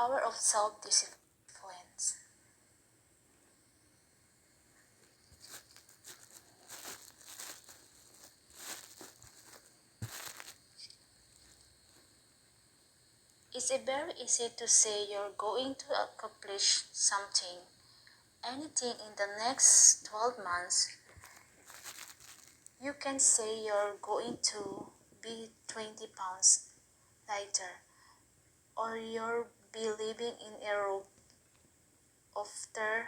power of self-discipline. It's very easy to say you're going to accomplish something, anything in the next 12 months. You can say you're going to be 20 pounds lighter, or you'll be living in a room after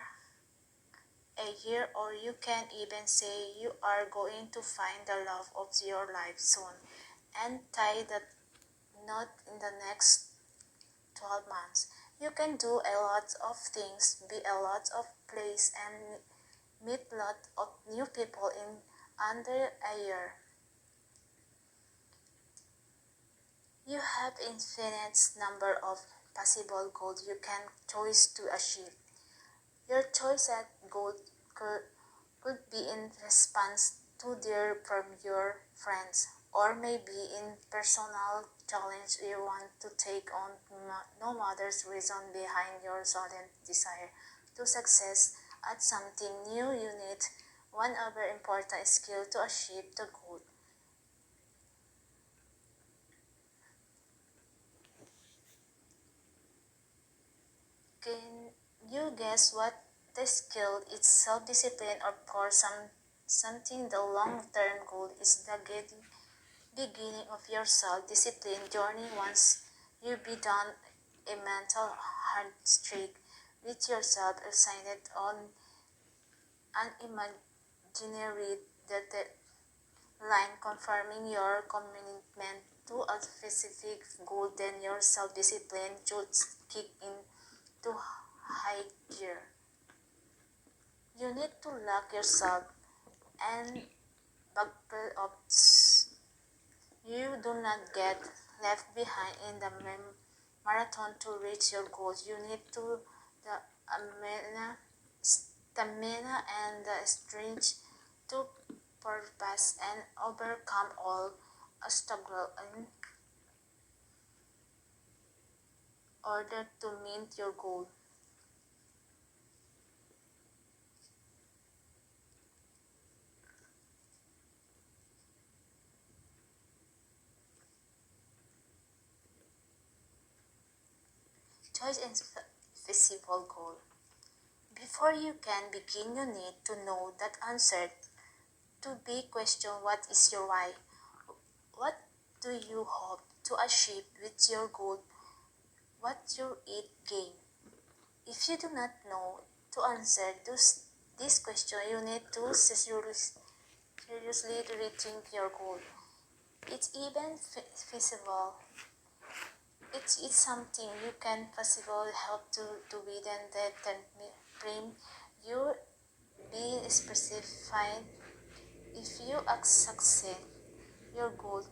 a year, or you can even say you are going to find the love of your life soon and tie the knot in the next 12 months. You can do a lot of things, be a lot of place, and meet a lot of new people in under a year. You have infinite number of possible goals you can choose to achieve. Your choice at goal could be in response to dear from your friends, or maybe in personal challenge you want to take on. No matters reason behind your sudden desire to success at something new. You need one other important skill to achieve the goal. Can you guess what the skill is? Self-discipline, of course. Something the long-term goal is the beginning of your self-discipline journey. Once you be done a mental hard streak with yourself assigned on an imaginary line confirming your commitment to a specific goal, then your self-discipline should kick into high gear. You need to lock yourself and buckle up. You do not get left behind in the marathon to reach your goals. You need to the stamina and the strength to purpose and overcome all obstacles in order to meet your goal. Choice and feasible goal. Before you can begin, you need to know that answer to be question what is your why? What do you hope to achieve with your goal? What your it gain? If you do not know to answer this question, you need to seriously rethink your goal. It's even feasible. It's something you can possibly help to do within the time frame you be specified. If you succeed your goal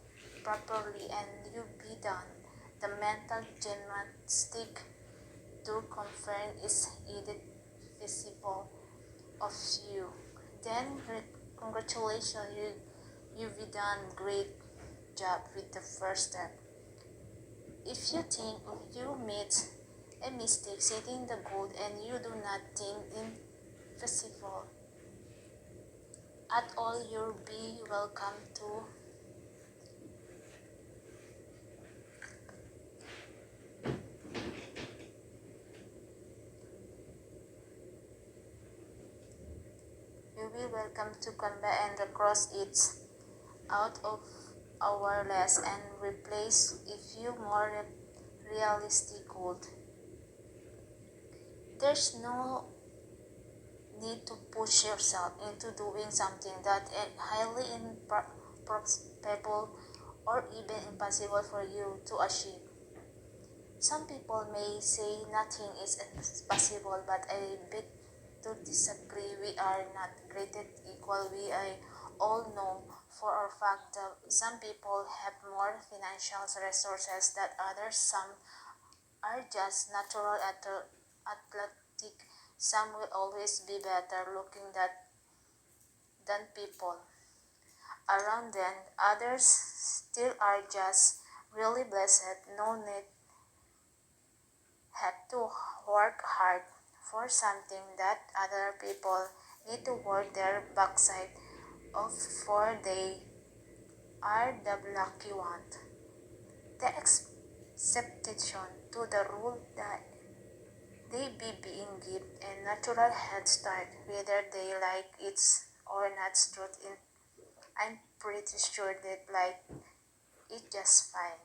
properly and you be done, the mental gymnastic to confirm is indeed visible of you. Then congratulations, you've done great job with the first step. If you think you made a mistake setting the goal and you do not think in festival at all, you'll be welcome to come back and cross it out of our list and replace a few more realistic goals. There's no need to push yourself into doing something that is highly improbable or even impossible for you to achieve. Some people may say nothing is possible, but I beg to disagree. We are not created equal. We all know for a fact that some people have more financial resources than others. Some are just natural athletic. Some will always be better looking than people around them. Others still are just really blessed. No need have to work hard for something that other people need to work their backside off for. They are the lucky one. The exception to the rule that they be being given a natural head start, whether they like it or not. Truth in, I'm pretty sure that like it just fine.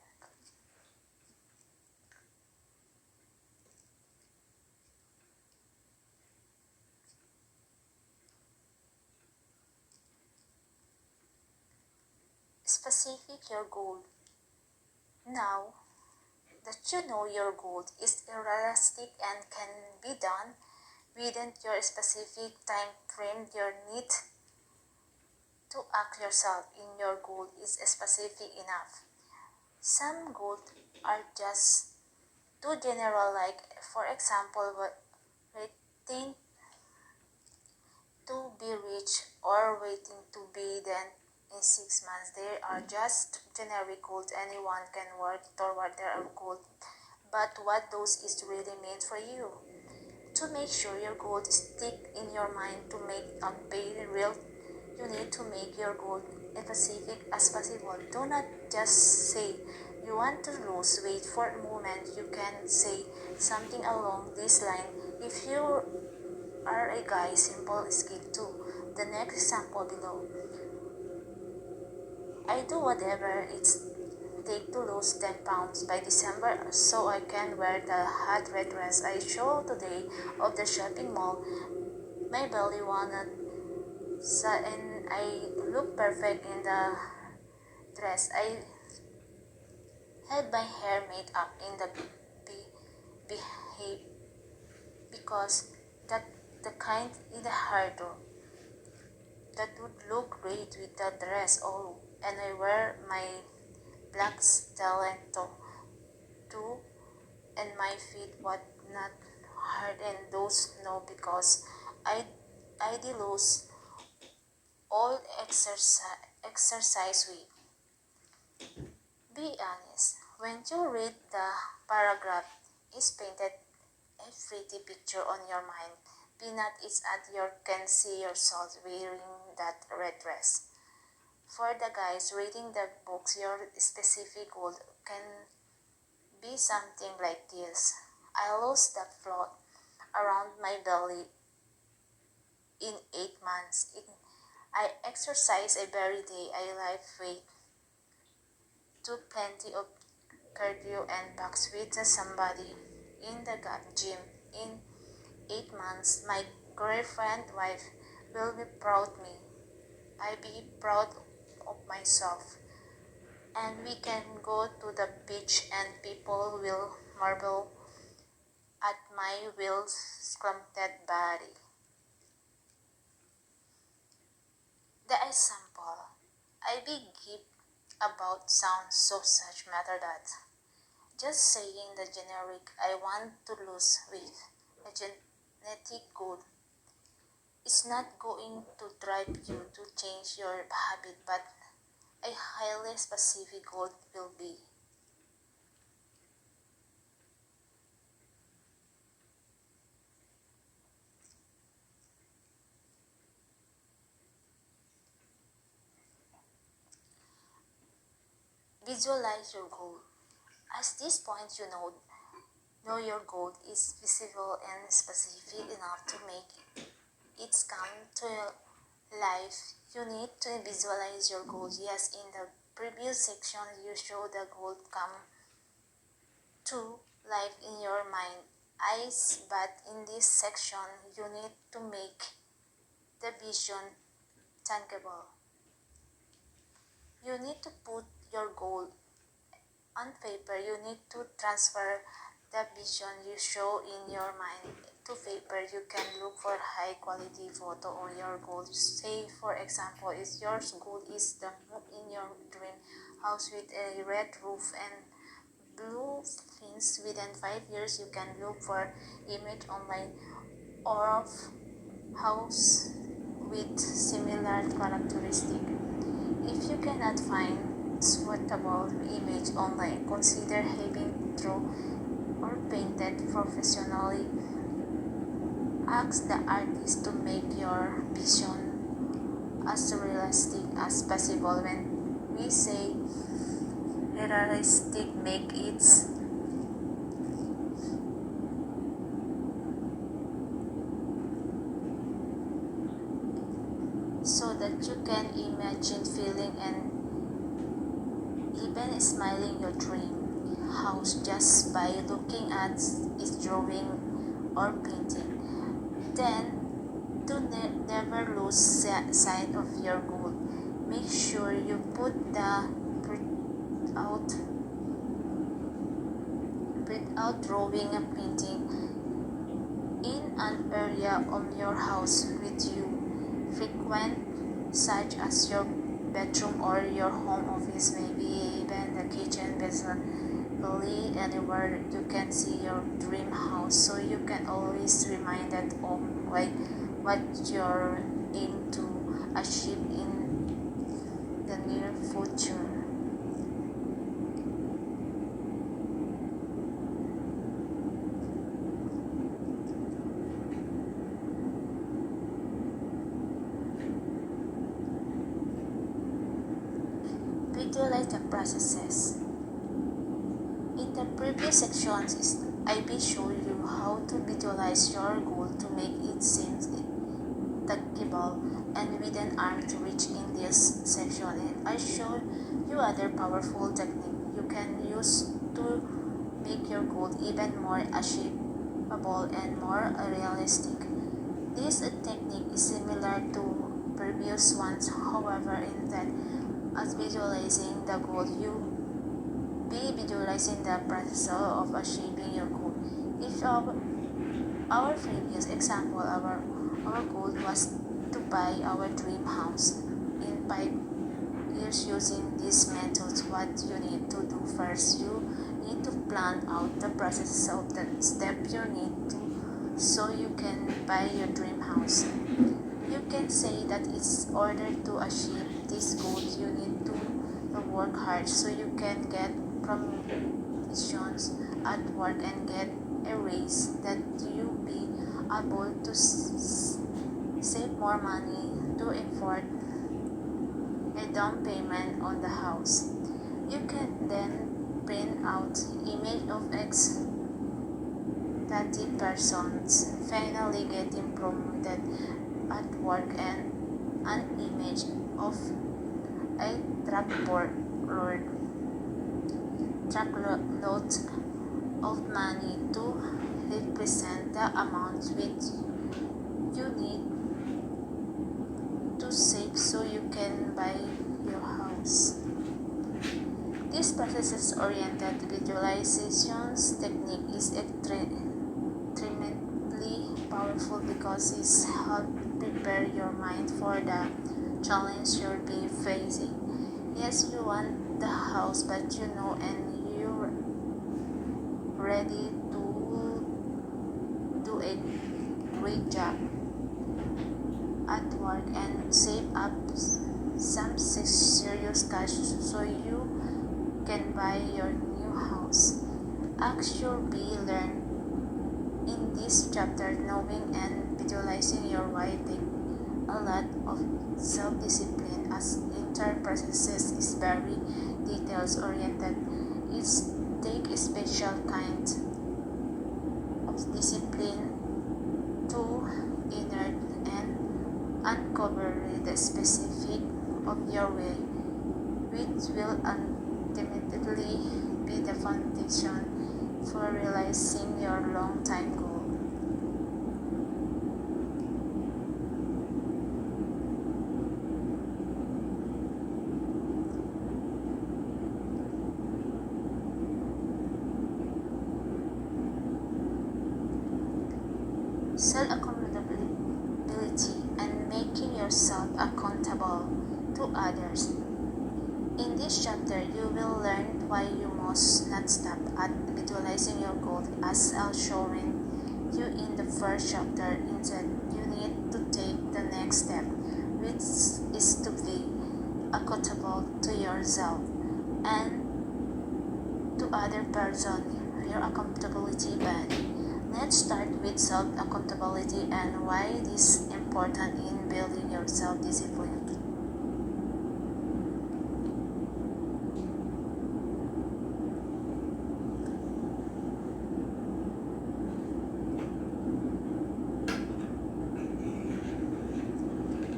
Specific your goal. Now that you know your goal is realistic and can be done within your specific time frame, you need to ask yourself in your goal is specific enough. Some goals are just too general, like for example, waiting to be rich or waiting to be then in 6 months. They are just generic goals. Anyone can work toward their goal. But what those is really meant for you? To make sure your goal stick in your mind to make very real, you need to make your goal as specific as possible. Do not just say you want to lose weight for a moment. You can say something along this line. If you are a guy, simple skill too. The next example below. I do whatever it's take to lose 10 pounds by December so I can wear the hot red dress I showed today of the shopping mall. My belly wanted and I look perfect in the dress. I had my hair made up in the behave because that the kind in the hairdo that would look great with the dress. Oh, and I wear my black stiletto too, and my feet what not hard and those no because I I did lose all exercise weight. Be honest. When you read the paragraph, is painted a pretty picture on your mind. Be not it's at your can see yourself wearing that red dress. For the guys reading the books, your specific goal can be something like this. I lost the float around my belly in 8 months. I exercise every day. I lift weight, do plenty of cardio and box with somebody in the gym. In 8 months, my girlfriend wife will be proud me. I be proud of myself. And we can go to the beach and people will marvel at my well sculpted body. The example I be give about sounds so such matter that just saying the generic I want to lose weight, a genetic goal, is not going to drive you to change your habit, but a highly specific goal will be. Visualize your goal. At this point, you know your goal is visible and specific enough to make it come to life. You need to visualize your goal. Yes, in the previous section, you show the goal come to life in your mind eyes, but in this section, you need to make the vision tangible. You need to put your goal on paper. You need to transfer the vision you show in your mind to paper. You can look for high quality photo on your goals. Say for example, is your goal is the move in your dream house with a red roof and blue fence within 5 years. You can look for image online or of house with similar characteristic. If you cannot find suitable image online, consider having through or painted professionally. Ask the artist to make your vision as realistic as possible. When we say realistic, make it so that you can imagine feeling and even smiling your dream house just by looking at its drawing or painting. Then, to never lose sight of your goal, make sure you put the out drawing and painting in an area of your house with you frequent, such as your bedroom or your home office, maybe even the kitchen, basically anywhere you can see your dream house, so you can always remind that of what you're aim to achieve in the near future. Visualize the processes. In the previous sections, I will show you how to visualize your goal to make it seem tangible and within arm to reach in this section. And I show you other powerful technique you can use to make your goal even more achievable and more realistic. This technique is similar to previous ones, however, in that as visualizing the goal, you be visualizing the process of achieving your goal. If our previous example, our goal was to buy our dream house in 5 years using these methods, what you need to do first, you need to plan out the process of the step you need to so you can buy your dream house. You can say that it's order to achieve this goal, you need to work hard so you can get promotions at work and get a raise, that you be able to save more money to afford a down payment on the house. You can then print out image of X 30 persons finally getting promoted at work and an image of a truckload of money to represent the amount which you need to save so you can buy your house. This process-oriented visualizations technique is tremendously powerful because it helps prepare your mind for the challenge you'll be facing. Yes, you want the house, but you know and you're ready to do a great job at work and save up some serious cash so you can buy your new house. Action B learn in this chapter, knowing and visualizing your why take a lot of self-discipline as entire processes is very details oriented. It take a special kind of discipline to inner and uncover the specific of your way, which will ultimately be the foundation for realizing your long-time goal. Self-accountability and making yourself accountable to others. In this chapter, you will learn why you must not stop at visualizing your goal as I'll showing you in the first chapter. Instead, you need to take the next step, which is to be accountable to yourself and to other person, your accountability bad. Let's start with self-accountability and why it is important in building your self-discipline.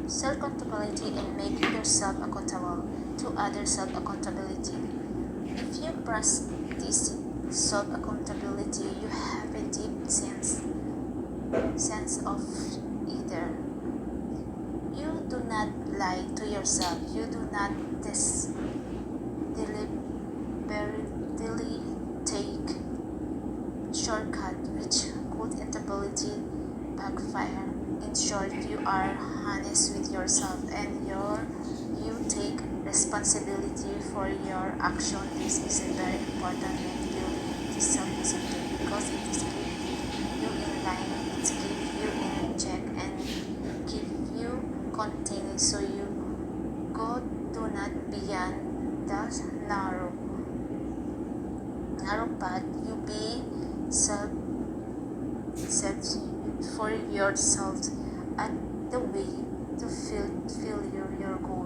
Self-accountability and making yourself accountable to other self-accountability. If you practice self-accountability, you have a deep sense of either. You do not lie to yourself. You do not deliberately take shortcut which could inevitably backfire. In short, you are honest with yourself and you take responsibility for your action. This is a very important when building this self-discipline because it is keep you in line, it keep you in check and keep you contained so you go do not beyond the narrow path you be self set for yourself at the way to fulfill your goal.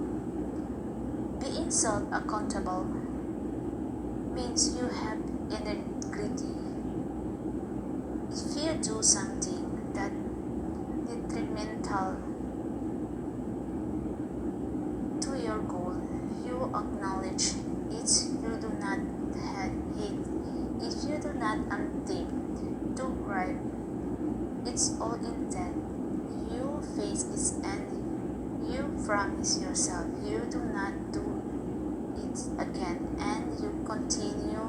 Being self-accountable means you have integrity. If you do something that detrimental to your goal, you acknowledge it. You do not hate. If you do not attempt to bribe its all intent, you face it and you promise yourself you do not do it again and you continue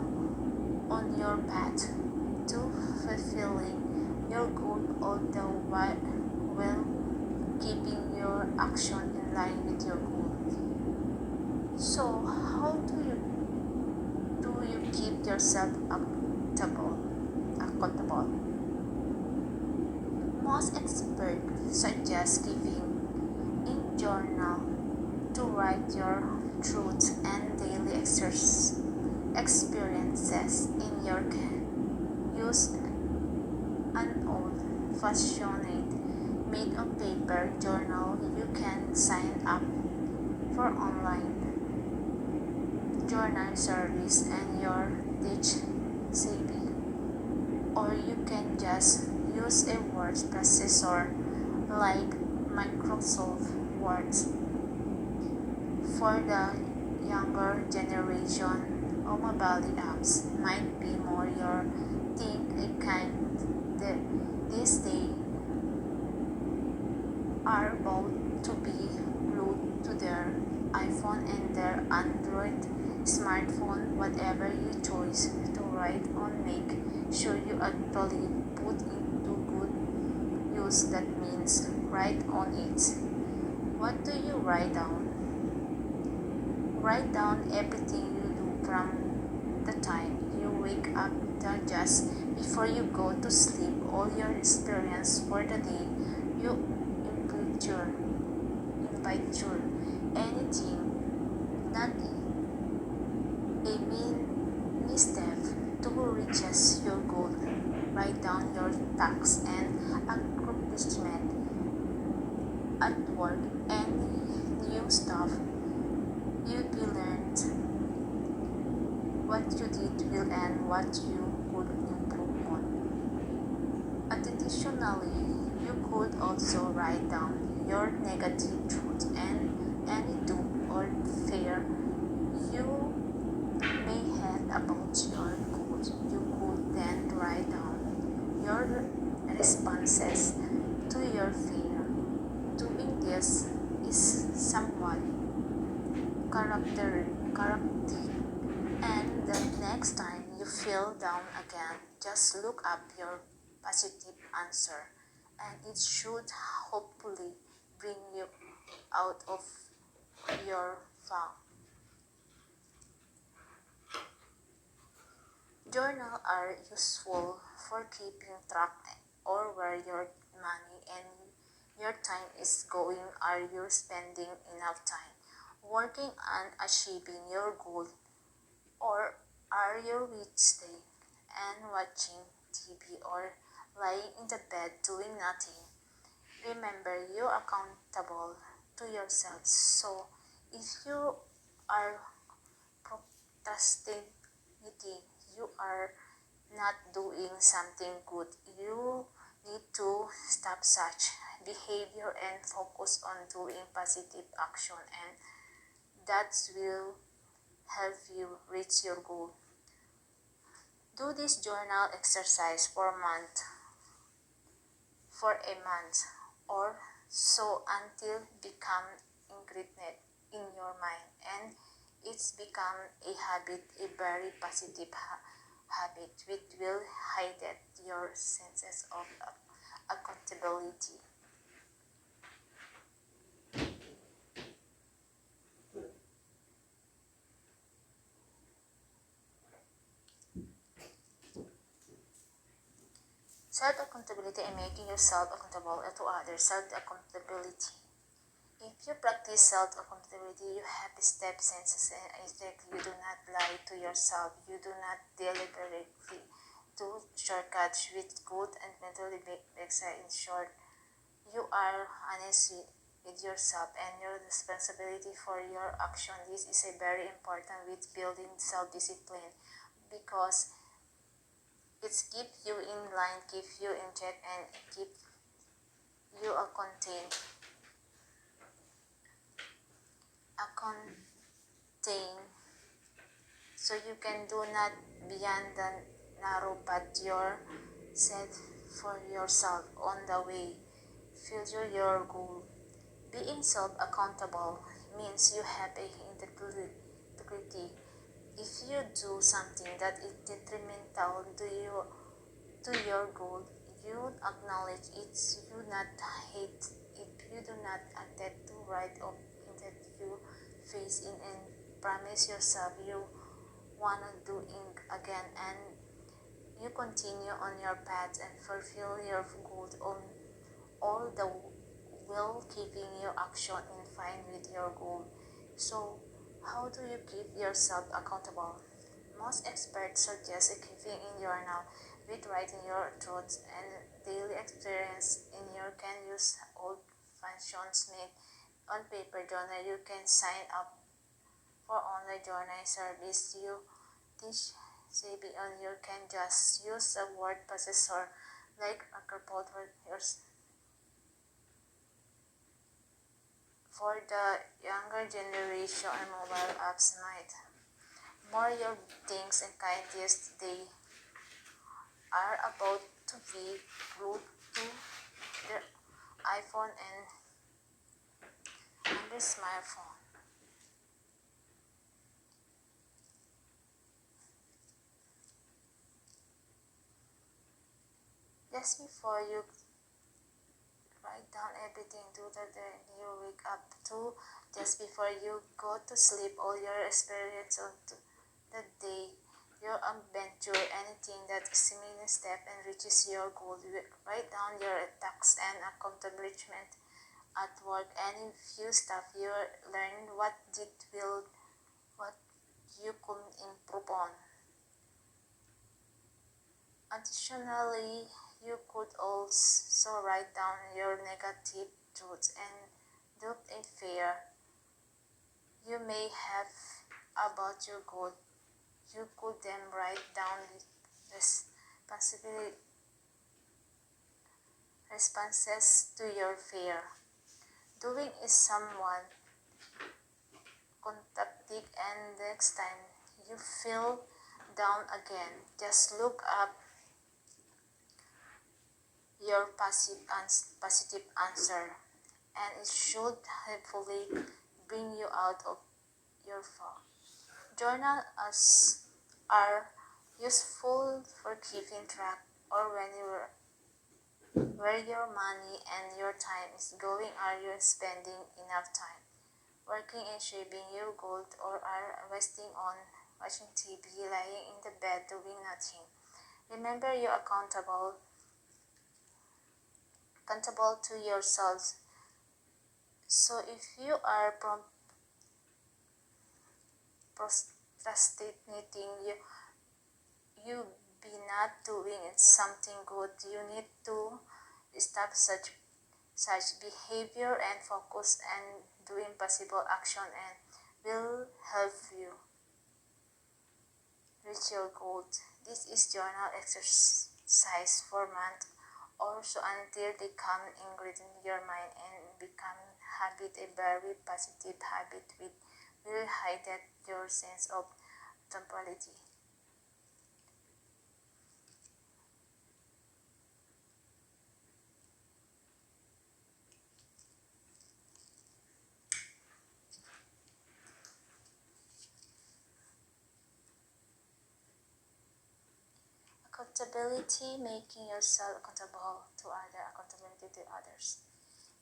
on your path to fulfilling your goal all the while keeping your action in line with your goal. So how do you keep yourself accountable? Most experts suggest keeping a journal to write your truths and daily experiences in your use an old-fashioned made of paper journal you can sign up for online journal service and your ditch savvy, or you can just use a word processor like Microsoft Word. For the younger generation, mobile apps might be more your thing. A kind that these days are bound to be glued to their iPhone and their Android smartphone. Whatever you choose to write on, make sure you actually put into good use. That means write on it. What do you write down? Write down everything you do from the time you wake up till just before you go to sleep, all your experience for the day. You invite your anything, not a mini step to reach your goal. Write down your tasks and accomplishment at work, any new stuff you learned, what you did well and what you could improve on. Additionally, you could also write down your negative truth and any do or fear you may have about your goals. You could then write down your responses to your fear. Doing this is somewhat characteristic, and the next time you feel down again, just look up your positive answer, and it should hopefully bring you out of your funk. Journals are useful for keeping track or where your money and your time is going. Are you spending enough time working on achieving your goal, or are you wasting and watching TV or lying in the bed doing nothing. Remember, you're accountable to yourself. So, if you are procrastinating, you are not doing something good. You need to stop such behavior and focus on doing positive action, and that will help you reach your goal. Do this journal exercise for a month or so until become ingrained in your mind, and it's become a habit, a very positive habit which will heighten your senses of accountability. Self accountability and making yourself accountable to others. Self accountability. If you practice self accountability, you have step senses and exactly. You do not lie to yourself. You do not deliberately do shortcuts with good and mentally backside. In short, you are honest with yourself and your responsibility for your action. This is a very important with building self discipline because it's keep you in line, keep you in check, and keep you a contain so you can do not beyond the narrow path your set for yourself on the way future your goal. Being self accountable means you have a integrity. If you do something that is detrimental to your goal, you acknowledge it, you not hate it, you do not attempt to write off that you face in and promise yourself you wanna do it again, and you continue on your path and fulfill your goal on all the while keeping your action in line with your goal. So how do you keep yourself accountable? Most experts suggest keeping in journal with writing your thoughts and daily experience in your can use old functions made on paper journal. You can sign up for online journal service. You teach savvy on you can just use a word processor like Acropod for the younger generation and mobile apps might more your things and kindness they are about to be glued to their iPhone and their smartphone. Just before you write down everything, do the day you wake up to, just before you go to sleep, all your experience of the day, your adventure, anything that is a step and reaches your goal. Write down your tasks and accomplishment at work, any few stuff you learned, what you could improve on. Additionally, you could also write down your negative thoughts and doubt and fear you may have about your goal. You could then write down responsibility responses to your fear. Doing is someone contacting, and next time you feel down again, just look up your positive answer, and it should hopefully bring you out of your fog. Journals are useful for keeping track or when you where your money and your time is going. Are you spending enough time working and shaping your goal, or are wasting on watching TV, lying in the bed doing nothing? Remember, you're accountable to yourselves. So if you are procrastinating, you be not doing something good. You need to stop such behavior and focus on doing possible action and will help you reach your goal. This is journal exercise for months or so until they come ingrained in your mind and become habit, a very positive habit which will heighten your sense of temporality. Accountability, making yourself accountable to accountability to others.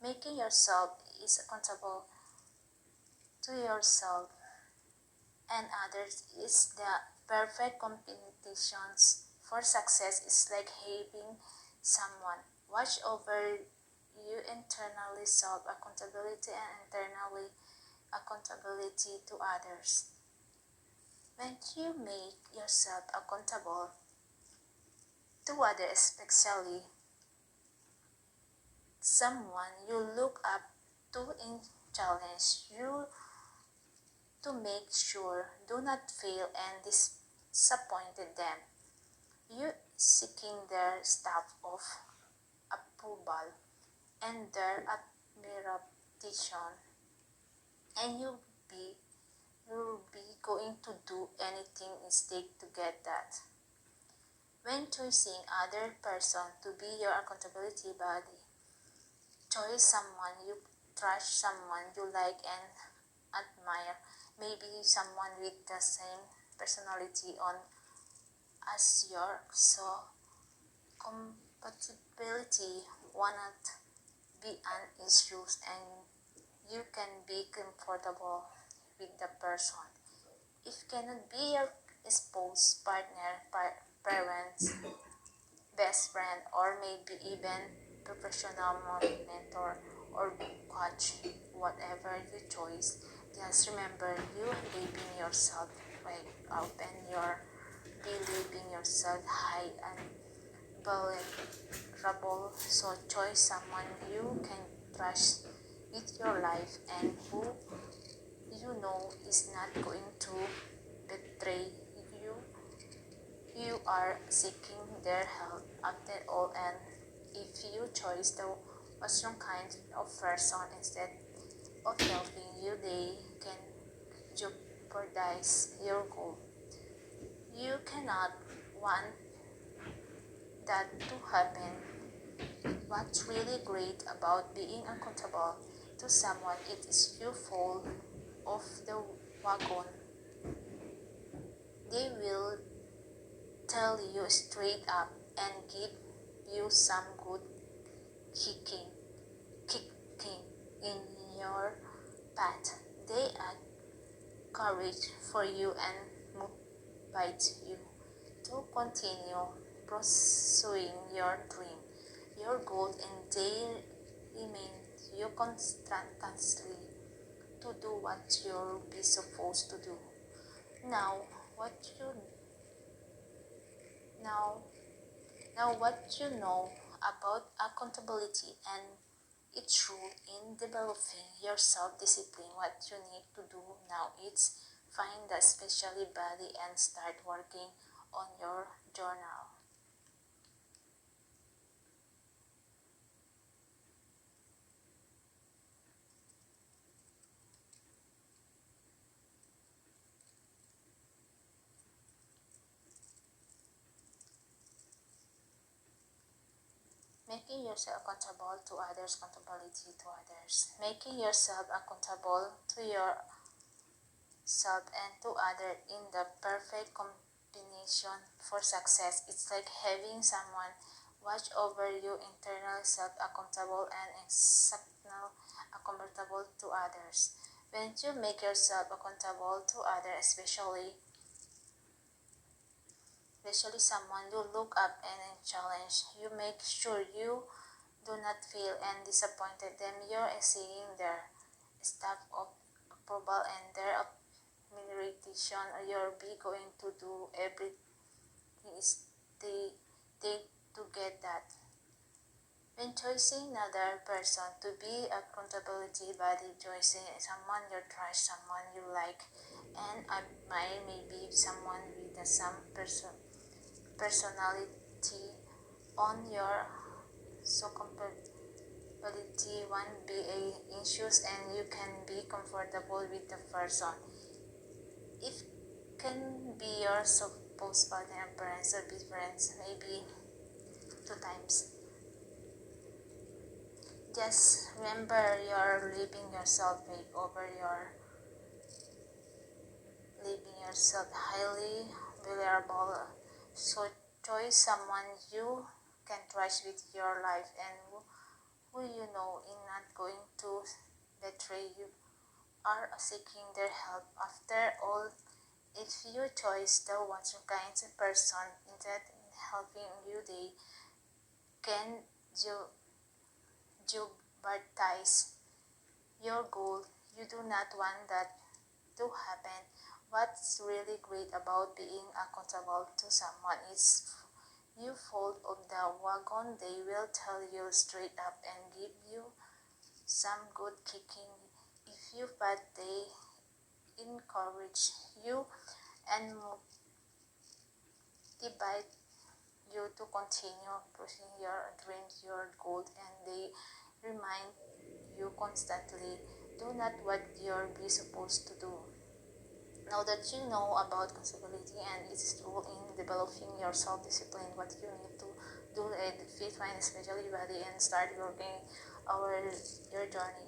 Making yourself is accountable to yourself and others is the perfect competitions for success. Is like having someone watch over you internally self accountability and internally accountability to others. When you make yourself accountable to others, especially someone you look up to in challenge you to make sure do not fail and disappointed them. You seeking their staff of approval and their admiration, and you'll be going to do anything in stake to get that. When choosing other person to be your accountability buddy, choose someone you trust, someone you like and admire, maybe someone with the same personality on as yours. So compatibility will not be an issue and you can be comfortable with the person. If cannot be your spouse, partner, parents, best friend, or maybe even professional mentor or coach, whatever you choose, just remember you living yourself right out and you're believing yourself high and vulnerable. So choose someone you can trust with your life and who you know is not going to betray you. You are seeking their help after all, and if you choose the wrong kind of person instead of helping you, they can jeopardize your goal. You cannot want that to happen. What's really great about being accountable to someone it is you fall off the wagon. They will tell you straight up and give you some good kicking, kicking in your path. They add courage for you and motivate you to continue pursuing your dream, your goal, and they remind you constantly to do what you'll be supposed to do. Now, what you now Now, what you know about accountability and its role in developing your self discipline, what you need to do now is find the specially body and start working on your journal. Making yourself accountable to others, accountability to others. Making yourself accountable to yourself and to others in the perfect combination for success. It's like having someone watch over you internal self accountable and external accountable to others. When you make yourself accountable to others, especially someone you look up and challenge, you make sure you do not feel and disappointed them. You're seeing their staff of approval and their admiration. You'll be going to do everything is they take to get that. When choosing another person to be accountability buddy, choosing someone you trust, someone you like and admire, maybe someone with the some personality on your so compatibility one be a issues and you can be comfortable with the person. If can be your supposed partner and parents or be friends maybe 2 times. Just remember you're living yourself big over your living yourself highly valuable. So choose someone you can trust with your life and who you know is not going to betray you are seeking their help. After all, if you choose the one kind of person instead in helping you, they can jeopardize your goal. You do not want that to happen. What's really great about being accountable to someone is you fall off the wagon, they will tell you straight up and give you some good kicking. If you but they encourage you and motivate you to continue pursuing your dreams, your goals, and they remind you constantly do not what you're be supposed to do. Now that you know about accountability and its role in developing your self-discipline, what you need to do and fit find especially body and start working our your journey.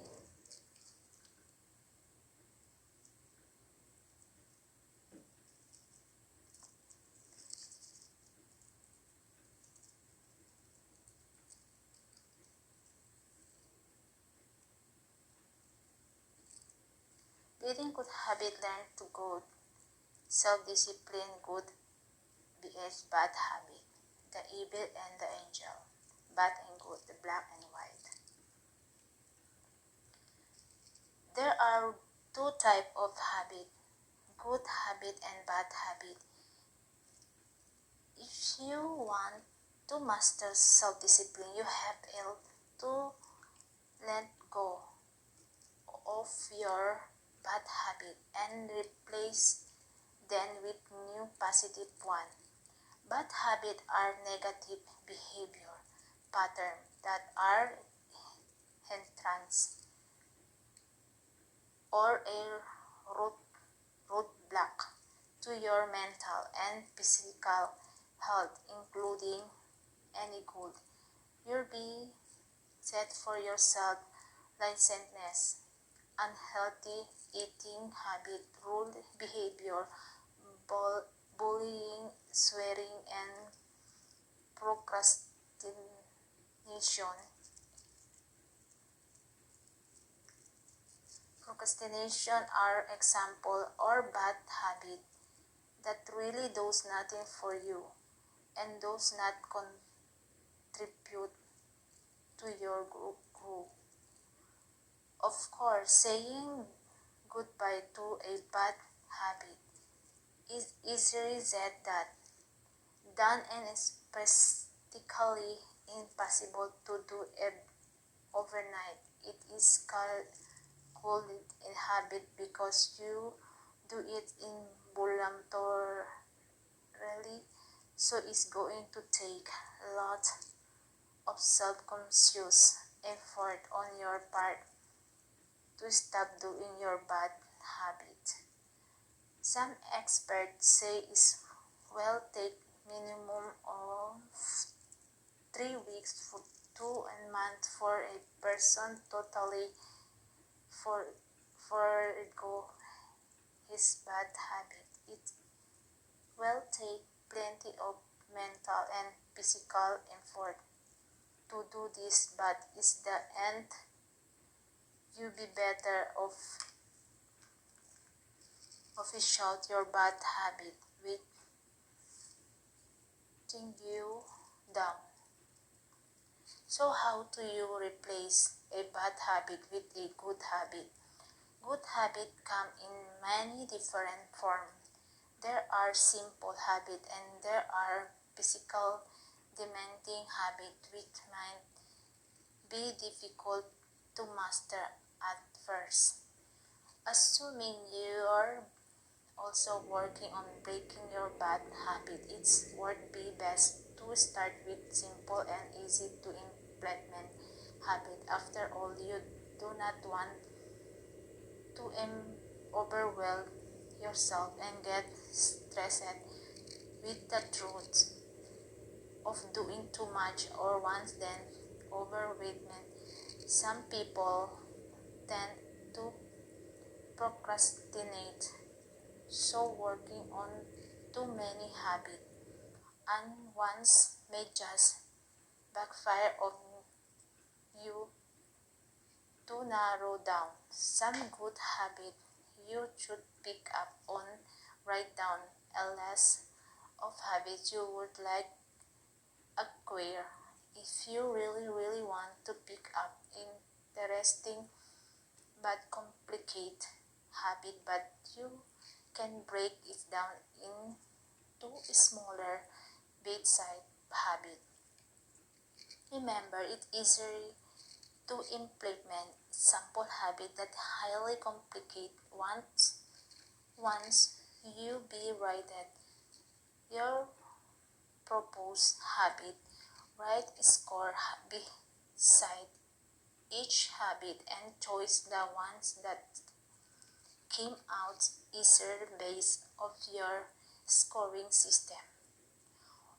Building good habit learn to good self-discipline good BS bad habit. The evil and the angel. Bad and good, the black and white. There are two type of habit, good habit and bad habit. If you want to master self-discipline, you have to let go of your bad habit and replace them with new positive one. Bad habits are negative behavior patterns that are hindrance or a road, roadblock to your mental and physical health, including any goal you'll be set for yourself, licentiousness, unhealthy eating habit, rude behavior, bullying, swearing, and procrastination. Procrastination are example or bad habit that really does nothing for you and does not contribute to your group. Of course, saying goodbye to a bad habit is easier said than done and is practically impossible to do it overnight. It is called a habit because you do it involuntarily, so it's going to take a lot of self-conscious effort on your part to stop doing your bad habit. Some experts say it will take minimum of 3 weeks to a month for a person totally forego his bad habit. It will take plenty of mental and physical effort to do this, but is the end you be better off official your bad habit with you down. So how do you replace a bad habit with a good habit? Good habits come in many different forms. There are simple habits and there are physical demanding habit which might be difficult to master at first. Assuming you're also working on breaking your bad habit, it's worth be best to start with simple and easy to implement habit. After all, you do not want to overwhelm yourself and get stressed with the truth of doing too much or once then overwhelmment. Some people tend to procrastinate, so working on too many habits and once may just backfire on you. To narrow down some good habit you should pick up on, write down a list of habits you would like acquire. If you really want to pick up interesting but complicated habit, but you can break it down into smaller bedside habit. Remember, it's easier to implement simple habit that highly complicate once you be written your proposed habit. Write score beside each habit and choose the ones that came out easier based of your scoring system.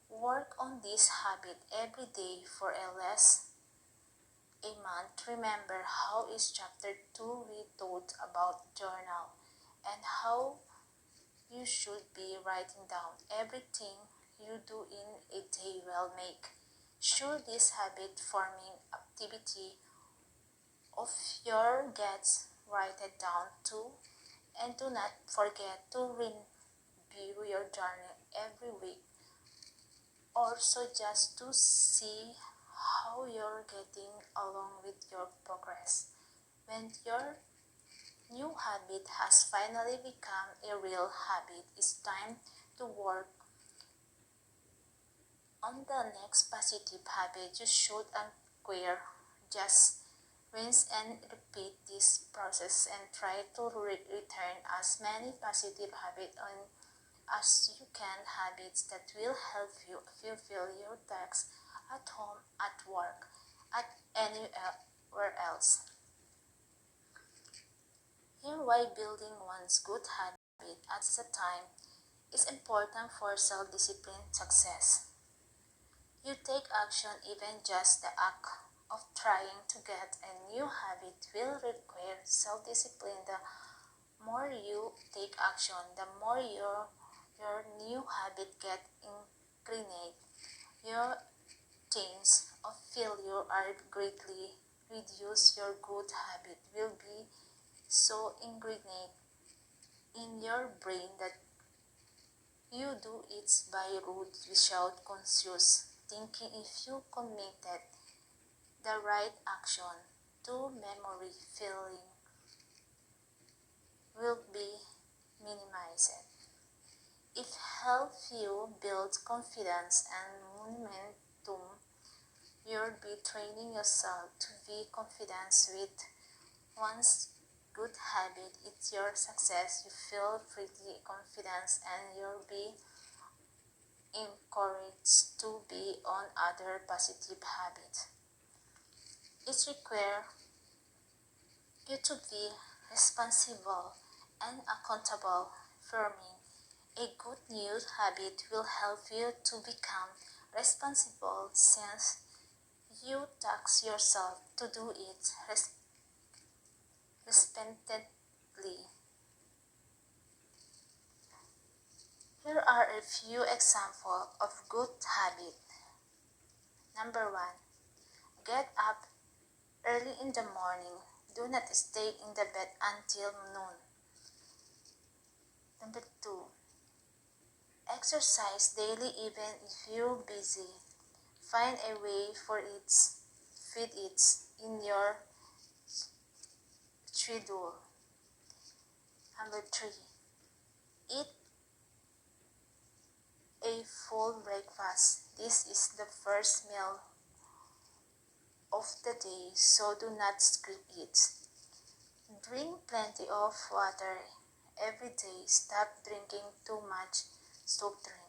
Work on this habit every day for at least a month. Remember how is chapter 2 we talked about journal and how you should be writing down everything you do in a day. Will make sure this habit forming activity of your gets write it down too, and do not forget to review your journal every week or so just to see how you're getting along with your progress. When your new habit has finally become a real habit, it's time to work on the next positive habit you should acquire. Just rinse and repeat this process and try to return as many positive habits on as you can, habits that will help you fulfill your tasks at home, at work, at anywhere else. Here why building one's good habit at a time is important for self-discipline success. You take action, even just the act of trying to get a new habit will require self-discipline. The more you take action, the more your new habit get ingrained. Your chance of failure are greatly reduced. Your good habit will be so ingrained in your brain that you do it by rote without conscious thinking. If you committed the right action to memory, failing will be minimized. It helps you build confidence and momentum. You'll be training yourself to be confident with one's good habit. It's your success. You feel pretty confident and you'll be encouraged to be on other positive habits. It requires you to be responsible and accountable. Forming a good new habit will help you to become responsible since you task yourself to do it respectfully. Here are a few examples of good habits. Number 1. Get up early in the morning. Do not stay in the bed until noon. Number 2. Exercise daily even if you're busy. Find a way for it, fit it in your schedule. Number 3. Eat a full breakfast. This is the first meal of the day, so do not skip it. Drink plenty of water every day. Stop drinking too much soft drink.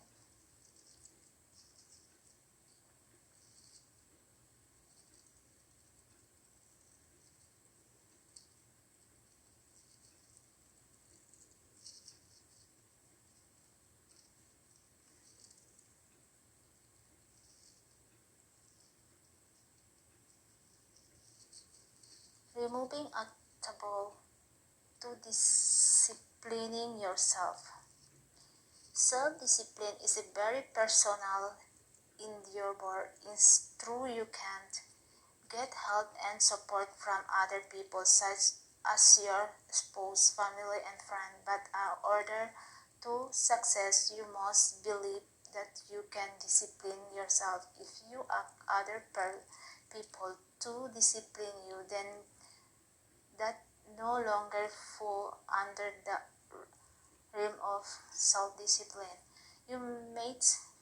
Removing a taboo to disciplining yourself. Self-discipline is a very personal endeavor. It's true you can't get help and support from other people such as your spouse, family, and friend. But in order to success, you must believe that you can discipline yourself. If you ask other people to discipline you, then that no longer fall under the realm of self-discipline. You may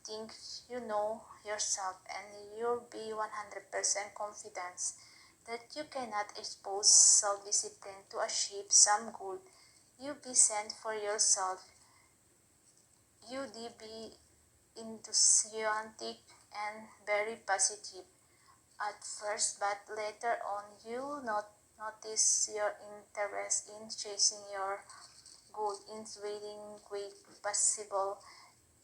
think you know yourself and you'll be 100% confident that you cannot expose self-discipline to achieve some goal you be sent for yourself. You be enthusiastic and very positive at first, but later on you'll not notice your interest in chasing your goal is waiting great possible.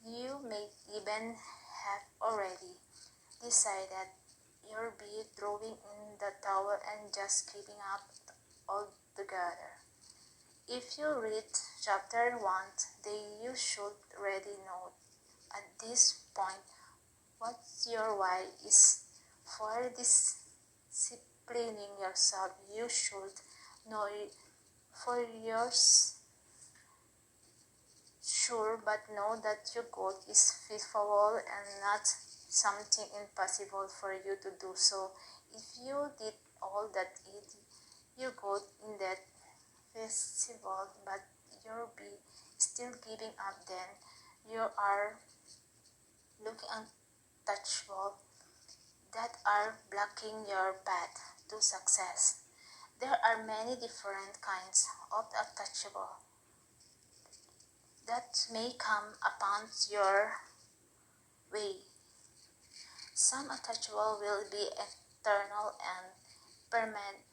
You may even have already decided you'll be throwing in the towel and just giving up altogether. If you read chapter 1, then you should already know at this point what your why is. For disciplining yourself, you should know for yours sure, but know that your goal is feasible and not something impossible for you to do. So, if you did all that your goal in that feasible, but you'll be still giving up, then you are looking untouchable that are blocking your path to success. There are many different kinds of untouchable that may come upon your way. Some untouchable will be eternal and permanent,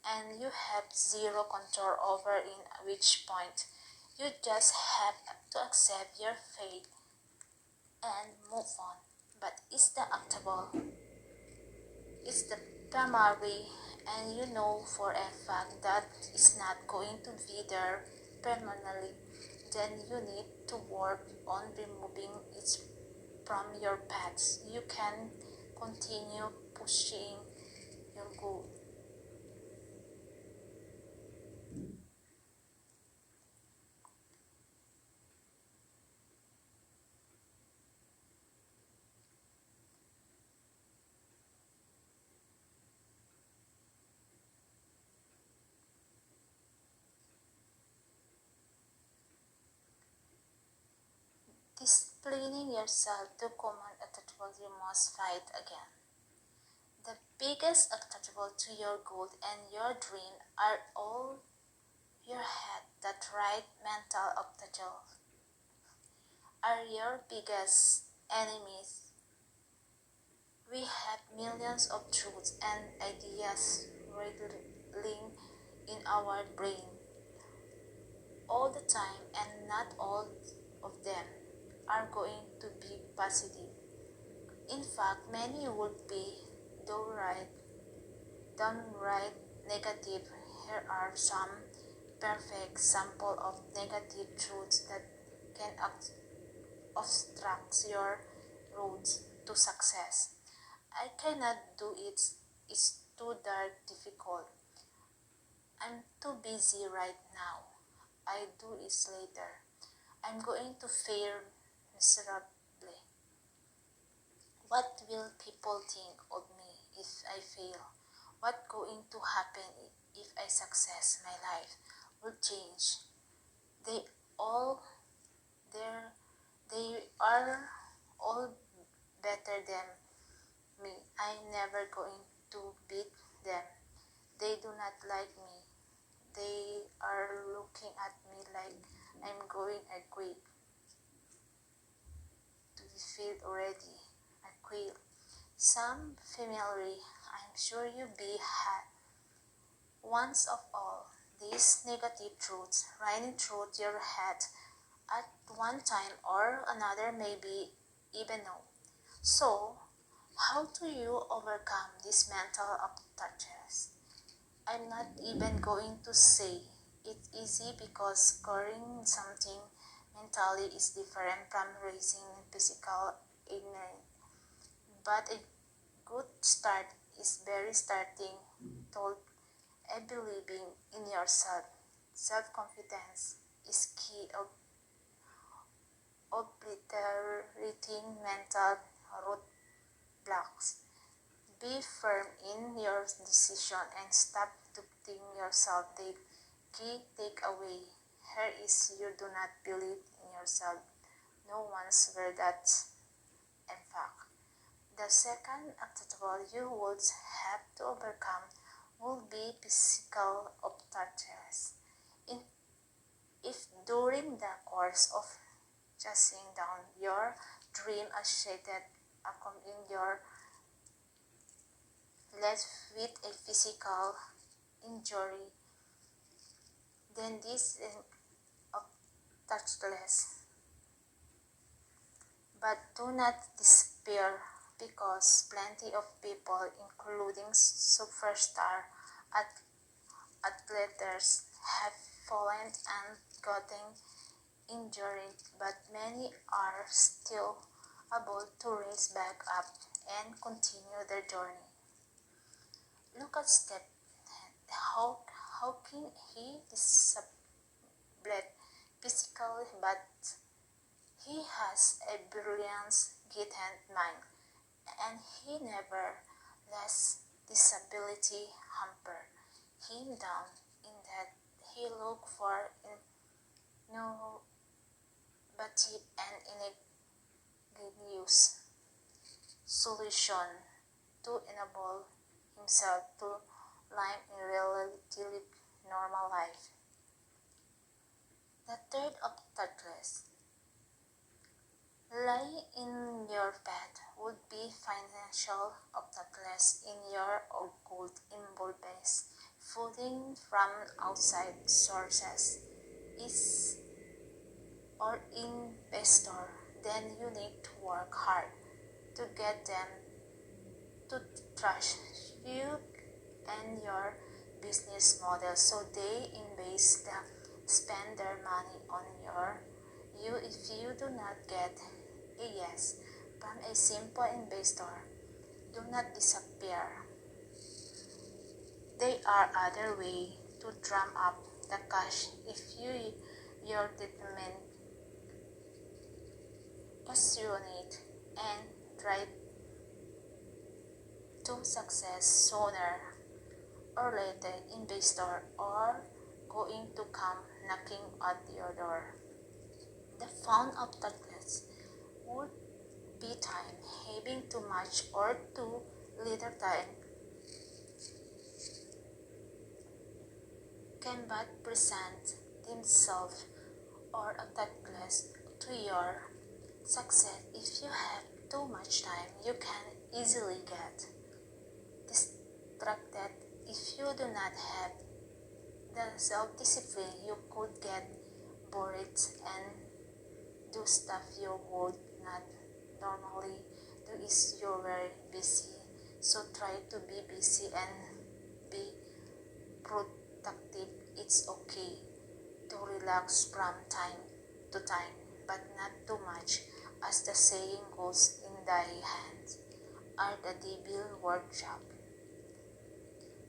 and you have zero control over in which point. You just have to accept your fate and move on. But it's the actable, it's the primary, and you know for a fact that it's not going to be there permanently. Then you need to work on removing it from your paths. You can continue pushing your goal. Disciplining yourself to command attachable you must fight again. The biggest attachable to your goal and your dream are all your head. That right, mental obstacles are your biggest enemies. We have millions of truths and ideas rattling in our brain all the time, and not all of them are going to be positive. In fact, many would be downright, downright negative. Here are some perfect examples of negative truths that can obstruct your road to success. I cannot do it. It's too dark difficult. I'm too busy right now. I do it later. I'm going to fail miserably. What will people think of me if I fail? What going to happen if I success? My life will change. They all there they are all better than me. I'm never going to beat them. They do not like me. They are looking at me like I'm going a quake to the field already. A quail. Some familiarly, I'm sure you be had. Once of all, these negative truths running through your head at one time or another, maybe even no. So, how do you overcome this mental obstacles? I'm not even going to say it's easy because scoring something mentally is different from raising physical ignorance. But a good start is very starting told a believing in yourself. Self-confidence is key of obliterating mental roadblocks. Be firm in your decision and stop doubting yourself. The key takeaway here is you do not believe in yourself. No one's where that. In fact, the second obstacle you would have to overcome would be physical obstacles. If during the course of chasing down your dream associated accompanying your left with a physical injury, then this is touchless. But do not despair because plenty of people, including superstar athletes, have fallen and gotten injured, but many are still able to raise back up and continue their journey. Look at Step. How can he disable physically, but he has a brilliant gifted mind, and he never lets disability hamper him down in that he look for innovative and ingenious solution to enable himself to live a relatively normal life. The third obstacle lying in your path would be financial obstacles in your occult involves funding from outside sources is or investor, then you need to work hard to get them to trust you and your business model so they invest spend their money on you. If you do not get a yes from a simple investor, do not disappear. There are other ways to drum up the cash if you're determined, passionate, and try to success sooner or later. Investor are going to come knocking at your door. The fun of obstacles would be time, having too much or too little time can but present themselves or obstacles to your success. If you have too much time, you can easily get distracted. If you do not have the self-discipline, you could get bored and do stuff you would not normally do if you're very busy. So try to be busy and be productive. It's okay to relax from time to time, but not too much. As the saying goes, in thy hands are the devil workshop.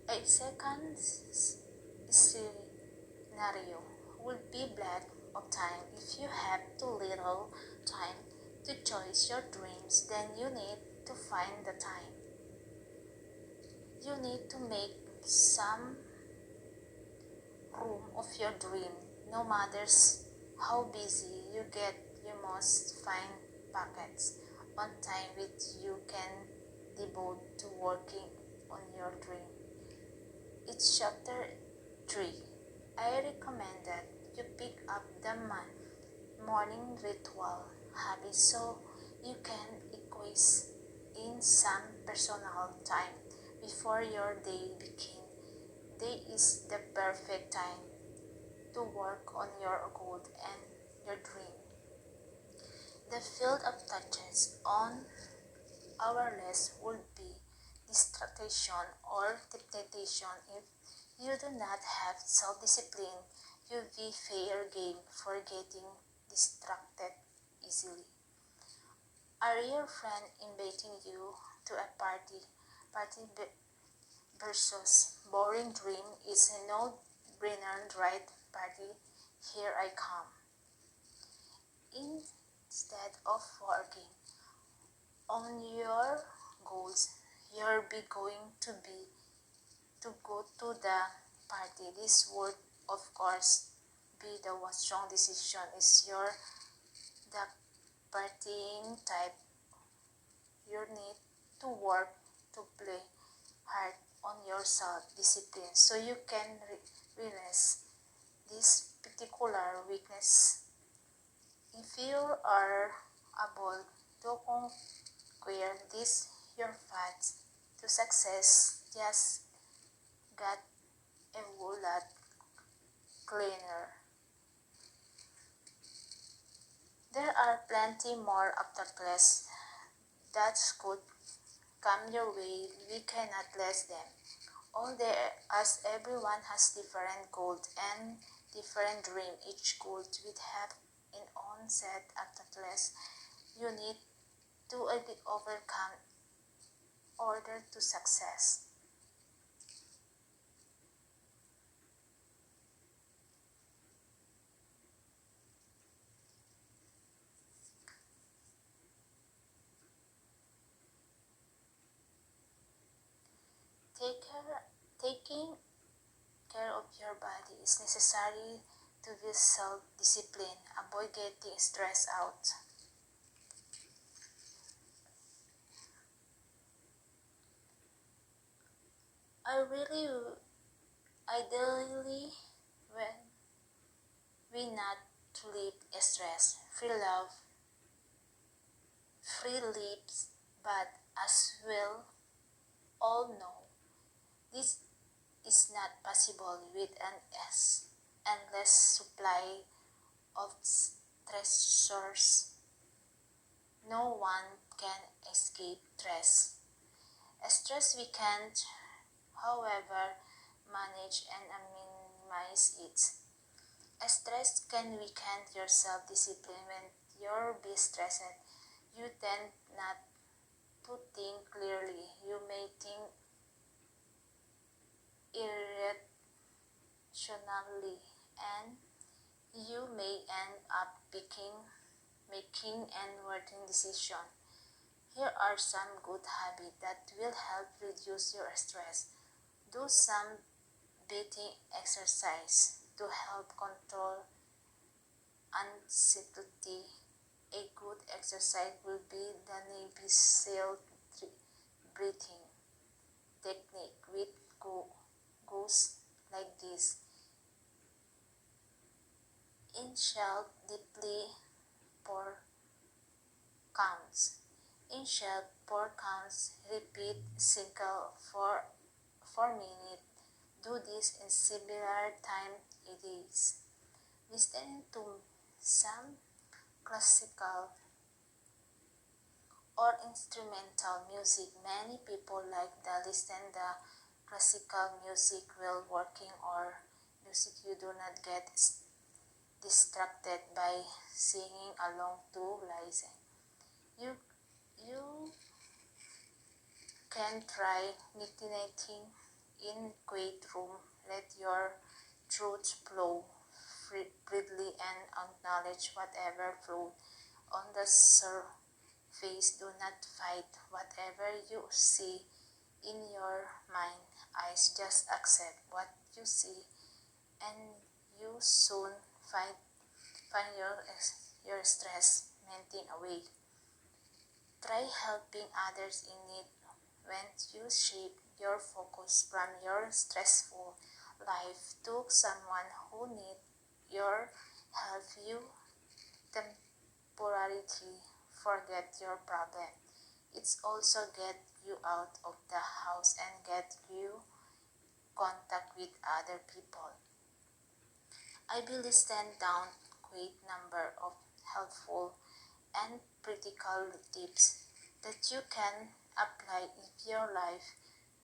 A second scenario would be black of time. If you have too little time to chase your dreams, then you need to find the time. You need to make some room of your dream, no matters how busy you get, you must find pockets on time which you can devote to working on your dream. It's chapter 3. I recommend that you pick up the morning ritual habit so you can equate in some personal time before your day begins. Day is the perfect time to work on your goal and your dream. The field of touches on our list would be distraction or temptation. If you do not have self-discipline, you'll be fair game for getting distracted easily. Are your friend inviting you to a party versus boring dream is a no-brainer, right? Party, here I come. Instead of working on your goals, you'll be going to go to the party. This would, of course, be the one strong decision. Is your the partying type? You need to work to play hard on your self-discipline so you can realize this particular weakness. If you are able to conquer this your path to success, just got a whole lot cleaner. There are plenty more after class that could come your way. We cannot list them all there as everyone has different goals and different dream. Each goal will have an own set after class you need to overcome order to success. Taking care of your body is necessary to build self-discipline. Avoid getting stressed out. I really ideally when we not to live stress, free love, free lives, but as well all know this is not possible with an endless supply of stressors. No one can escape stress. Stress we can't, however, manage and minimize it. Stress can weaken your self-discipline when you're be stressed. You tend not to think clearly. You may think irrationally and you may end up making and wording decisions. Here are some good habits that will help reduce your stress. Do some breathing exercise to help control anxiety. A good exercise will be the Navy SEAL breathing technique, which goes like this. Inhale deeply for counts. Inhale 4 counts. Repeat cycle for 4 minutes. Do this in similar time it is. Listening to some classical or instrumental music. Many people like the listen the classical music while working or music you do not get distracted by singing along to listen. You you can try meditating in quiet room. Let your thoughts flow freely and acknowledge whatever flow on the surface. Do not fight whatever you see in your mind. Eyes just accept what you see and you soon find your stress melting away. Try helping others in need when you shift your focus from your stressful life to someone who needs your help. You temporarily forget your problem. It's also get you out of the house and get you contact with other people. I will stand down great number of helpful and practical tips that you can apply in your life